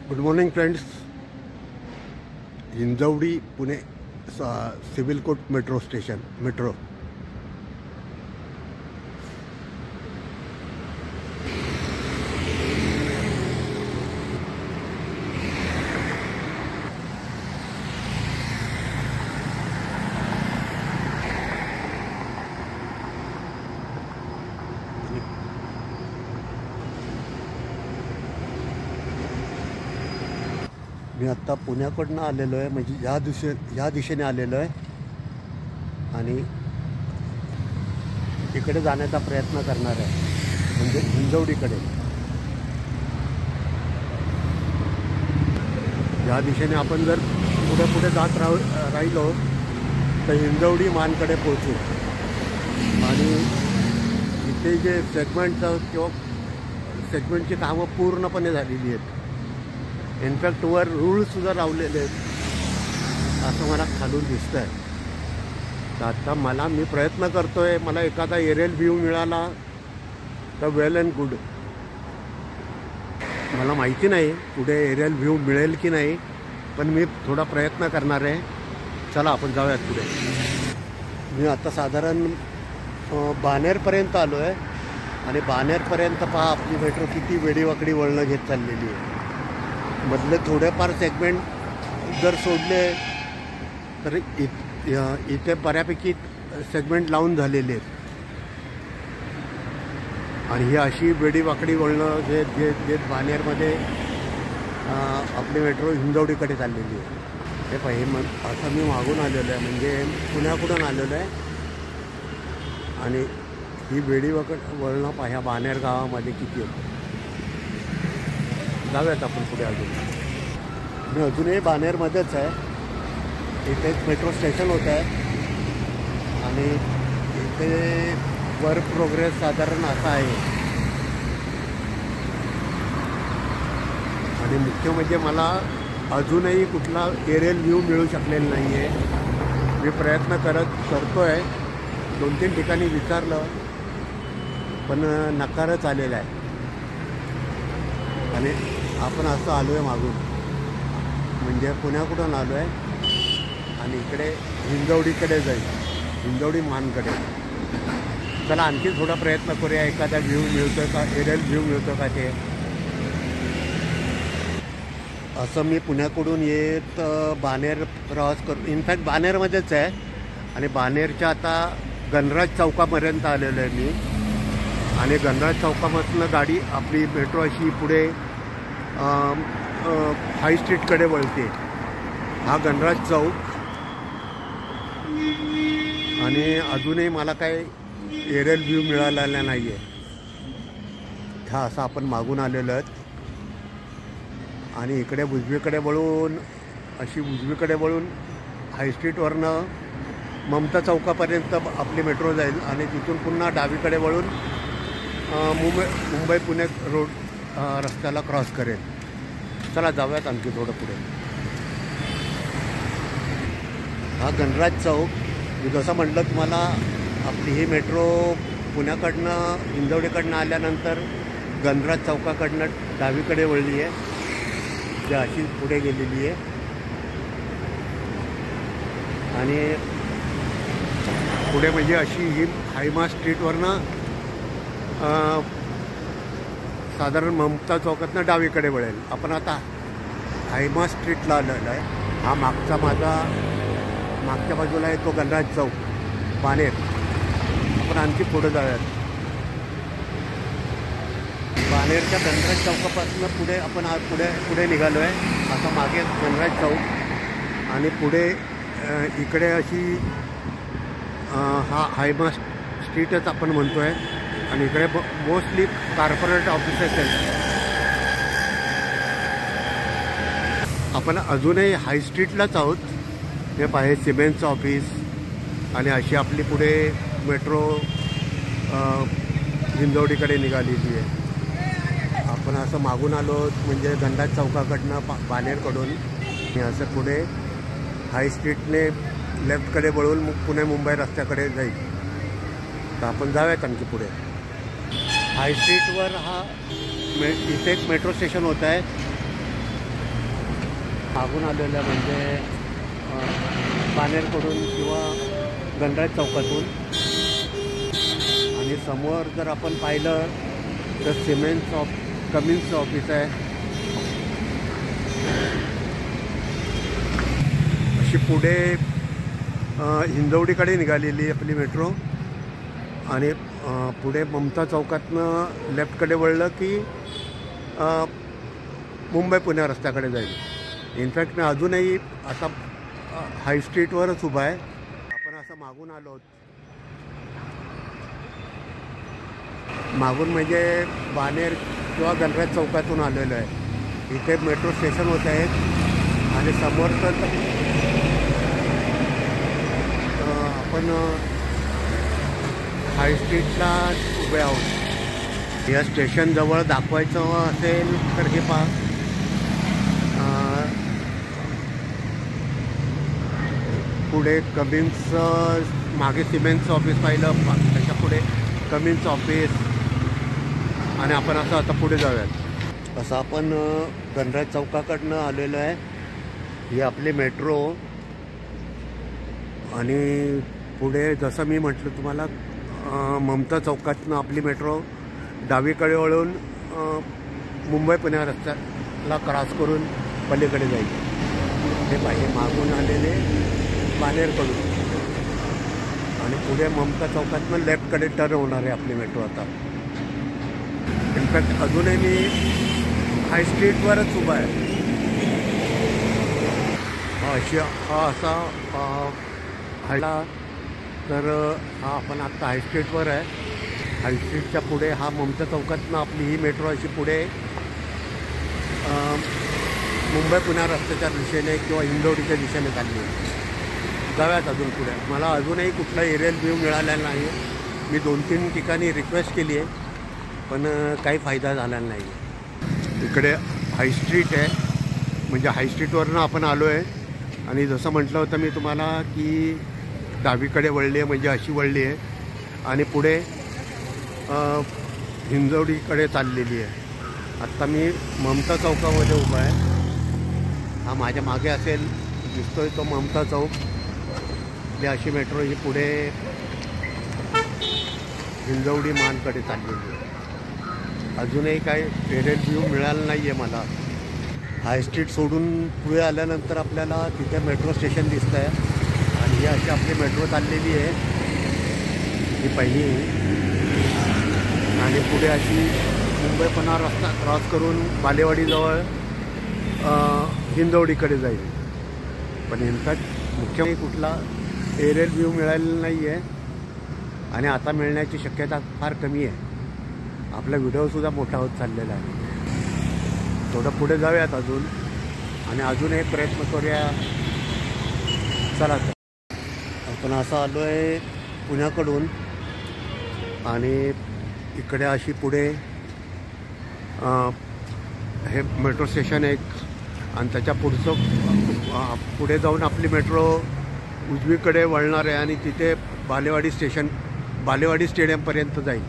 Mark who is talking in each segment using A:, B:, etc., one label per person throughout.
A: Good morning friends. Hinjewadi Pune civil court metro station metro. मी आत्ता पुण्याकडनं आलेलो आहे, म्हणजे ह्या दिशेने आलेलो आहे आणि इकडे जाण्याचा प्रयत्न करणार आहे, म्हणजे हिंजवडीकडे. या दिशेने आपण जर पुढे पुढे जात राहिलो तर हिंजवडी मानकडे पोहोचू. आणि इथे जे सेगमेंटचं किंवा सेगमेंटची कामं पूर्णपणे झालेली आहेत. इनफॅक्ट वर रूळसुद्धा लावलेले आहेत असं मला खालून दिसतं आहे. तर आता मी प्रयत्न करतो आहे, मला एखादा एरियल व्ह्यू मिळाला तर वेल अँड गुड. मला माहिती नाही पुढे एरियल व्ह्यू मिळेल की नाही, पण मी थोडा प्रयत्न करणार आहे. चला आपण जाऊयात पुढे. मी आता साधारण बाणेरपर्यंत आलो आहे आणि बाणेरपर्यंत पहा आपली मेट्रो किती वेडीवाकडी वळणं घेत चाललेली आहे. मधले थोडेफार सेगमेंट जर सोडले तर इथे बऱ्यापैकी सेगमेंट लावून झालेले आहेत. आणि ही अशी वेडीवाकडी वळणं घेत बाणेरमध्ये आपली मेट्रो हिंजवडीकडे चाललेली आहे. हे पाहिजे मग असं मी मागून आलेलो आहे, म्हणजे पुण्याकडून आलेलो आहे. आणि ही वळणं ह्या बाणेर गावामध्ये किती होतं. जाऊयात आपण पुढे अजून. मी अजूनही बाणेरमध्येच आहे. इथे एक मेट्रो स्टेशन होतं आहे आणि इथे वर्क प्रोग्रेस साधारण असा आहे. आणि मुख्य म्हणजे मला अजूनही कुठला एरियल व्ह्यू मिळू शकलेला नाही आहे. मी प्रयत्न करतो आहे. 2-3 ठिकाणी विचारलं पण नकारच आलेला आहे. आणि आपण असं आलो आहे मागून, म्हणजे पुण्याकडून आलो आहे आणि इकडे हिंजवडीकडे जाईल, हिंजवडी मानकडे. चला आणखी थोडा प्रयत्न करूया, एखादा व्ह्यू मिळतो का, एरियल व्ह्यू मिळतो का ते. असं मी पुण्याकडून येत बाणेर प्रवास करू. इनफॅक्ट बाणेरमध्येच आहे आणि बाणेरच्या आता गणराज चौकापर्यंत आलेलो आहे मी. आणि गणराज चौकापासून गाडी आपली मेट्रो अशी पुढे हाय स्ट्रीटकडे वळते. हा गणराज चौक. आणि अजूनही मला काय एरियल व्ह्यू मिळालेला नाही आहे. हा असं आपण मागून आलेलो आहेत. आणि इकडे उजवीकडे वळून हाय स्ट्रीटवरनं ममता चौकापर्यंत आपली मेट्रो जाईल आणि तिथून पुन्हा डावीकडे वळून मुंबई पुणे रोड रस्त्याला क्रॉस करेल. चला जाऊयात आणखी थोडं पुढे. हा गणराज चौक. मी जसं म्हटलं तुम्हाला, आपली ही मेट्रो पुण्याकडनं हिंजवडीकडनं आल्यानंतर गणराज चौकाकडनं डावीकडे वळली आहे, जी अशी पुढे गेलेली आहे. आणि पुढे म्हणजे अशी ही हायमा स्ट्रीटवरनं साधारण ममता चौकातनं डावीकडे वळेल. आपण आता हायमा स्ट्रीटला आलेला आहे. हा मागच्या बाजूला आहे तो गणराज चौक बाणेर. आपण आणखी पुढे जाऊयात. बाणेरच्या गणराज चौकापासून पुढे आपण पुढे निघालो आहे. आता मागे गणराज चौक आणि पुढे इकडे अशी हा हायमा स्ट्रीटच आपण म्हणतो आहे. आणि इकडे मोस्टली कॉर्पोरेट ऑफिसेस आहेत. आपण अजूनही हाय स्ट्रीटलाच आहोत. हे पाहे सिमेंटचं ऑफिस. आणि अशी आपली पुढे मेट्रो हिंजवडीकडे निघालेली आहे. आपण असं मागून आलो म्हणजे गणराज चौकाकडनं बाणेरकडून. आणि असं पुढे हाय स्ट्रीटने लेफ्टकडे वळून पुणे मुंबई रस्त्याकडे जाईल. तर आपण जाऊयात आणखी पुढे. हाय स्ट्रीटवर इथे एक मेट्रो स्टेशन होतं आहे मागून आलेलं म्हणजे बाणेरकडून किंवा गणराज चौकातून. आणि समोर जर आपण पाहिलं तर कमिन्सचं ऑफिस आहे. अशी पुढे हिंजवडीकडे निघालेली आपली मेट्रो. आणि पुढे ममता चौकातनं लेफ्टकडे वळलं की मुंबई पुणे रस्त्याकडे जाईल. इनफॅक्ट मी अजूनही आता हाय स्ट्रीटवरच उभा आहे. आपण असं मागून आलो आहोत. मागून म्हणजे बाणेर किंवा गणराज चौकातून आलेलो आहे. इथे मेट्रो स्टेशन होत आहेत आणि समोरचं आपण हाय स्ट्रीटला उभे आहोत. या स्टेशनजवळ दाखवायचं असेल तर हे पहा, पुढे कमिन्सचं मागे सिमेंटचं ऑफिस पाहिलं, त्याच्या पुढे कमिन्सचं ऑफिस. आणि आपण असं आता पुढे जाऊयात. असं आपण गणराज चौकाकडनं आलेलो आहे. ही आपली मेट्रो. आणि पुढे जसं मी म्हटलं तुम्हाला ममता चौकातनं आपली मेट्रो डावीकडे वळून मुंबई पुणे रस्त्याला क्रॉस करून पलीकडे जाईल. हे पाहिजे मागून आलेले बाणेरकडून. आणि पुढे ममता चौकातनं लेफ्टकडे टर्न होणार आहे आपली मेट्रो आता. इनफॅक्ट अजूनही मी हाय स्ट्रीटवरच उभा आहे. हा असा हायला तर हा आपण आत्ता हाय स्ट्रीटवर आहे. हाय स्ट्रीटच्या पुढे हा ममता चौकातनं आपली ही मेट्रो अशी पुढे मुंबई पुणे रस्त्याच्या दिशेने किंवा हिंजवडीच्या दिशेने चालली आहे. जाऊयात अजून पुढे. मला अजूनही कुठला एरियल व्ह्यू मिळालेला नाही. मी 2-3 ठिकाणी रिक्वेस्ट केली आहे पण काही फायदा झालेला नाही. इकडे हाय स्ट्रीट आहे. म्हणजे हाय स्ट्रीटवरनं आपण आलो आहे. आणि जसं म्हटलं होतं मी तुम्हाला की डावीकडे वळली आहे म्हणजे अशी वळली आहे आणि पुढे हिंजवडीकडे चाललेली आहे. आत्ता मी ममता चौकामध्ये उभा आहे. हा माझ्या मागे असेल दिसतोय तो ममता चौक. अशी मेट्रो ही पुढे हिंजवडी मानकडे चाललेली आहे. अजूनही काही एरियल व्ह्यू मिळाला नाही आहे मला. हाय स्ट्रीट सोडून पुढे आल्यानंतर आपल्याला तिथे मेट्रो स्टेशन दिसतं आहे. आणि ही अशी आपली मेट्रो चाललेली आहे ही पहिली. आणि पुढे अशी मुंबई पुणे रस्ता क्रॉस करून बालेवाडीजवळ हिंजवडीकडे जाईल. पण इनफॅक्ट मुख्य कुठला एरियल व्ह्यू मिळालेला नाही आहे आणि आता मिळण्याची शक्यता फार कमी आहे. आपला व्हिडिओसुद्धा मोठा होत चाललेला आहे. थोडं पुढे जाऊयात अजून आणि अजून एक प्रयत्न करूया. चला तर आपण असं आलो आहे पुण्याकडून आणि इकडे अशी पुढे हे मेट्रो स्टेशन एक आणि त्याच्या पुढचं पुढे जाऊन आपली मेट्रो उजवीकडे वळणार आहे आणि तिथे बालेवाडी स्टेडियमपर्यंत जाईल.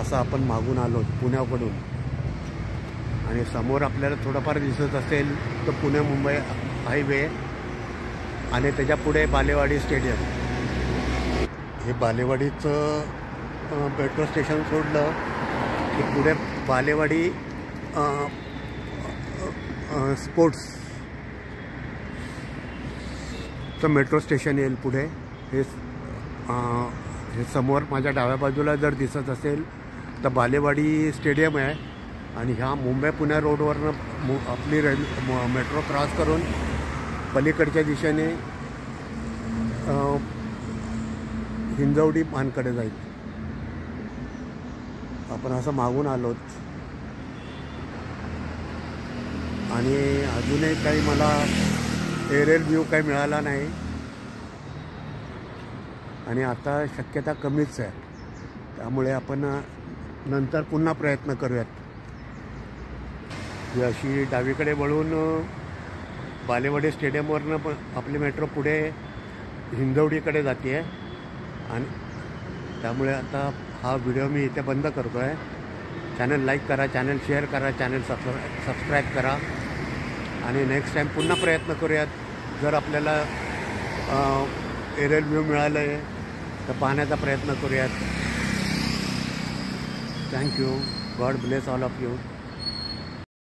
A: असं आपण मागून आलो पुण्याकडून. आणि समोर आपल्याला थोडंफार दिसत असेल तर पुणे मुंबई हायवे आणि त्याच्या पुढे बालेवाडी स्टेडियम. हे बालेवाडीचं मेट्रो स्टेशन सोडलं की पुढे बालेवाडी स्पोर्ट्सचं मेट्रो स्टेशन येईल पुढे. हे समोर माझ्या डाव्या बाजूला जर दिसत असेल तर बालेवाडी स्टेडियम आहे. आणि ह्या मुंबई पुणे रोडवरनं आपली मेट्रो क्रॉस करून पलीकडच्या दिशेने हिंजवडी मानकडे जाईल. आपण असं मागून आलोत आणि अजूनही काही मला एरियल व्ह्यू काही मिळाला नाही आणि आता शक्यता कमीच आहे. त्यामुळे आपण नंतर पुन्हा प्रयत्न करूयात. ही अशी डावीकडे वळून बालेवाडी स्टेडियमवरनं पण आपली मेट्रो पुढे हिंजवडीकडे जाते आहे. आणि त्यामुळे आता हा व्हिडिओ मी इथे बंद करतो आहे. चॅनल लाईक करा, चॅनल शेअर करा, चॅनल सबस्क्राईब करा आणि नेक्स्ट टाईम पुन्हा प्रयत्न करूयात. जर आपल्याला एरियल व्ह्यू मिळालं आहे तर पाहण्याचा प्रयत्न करूयात. Thank you. God bless all of you.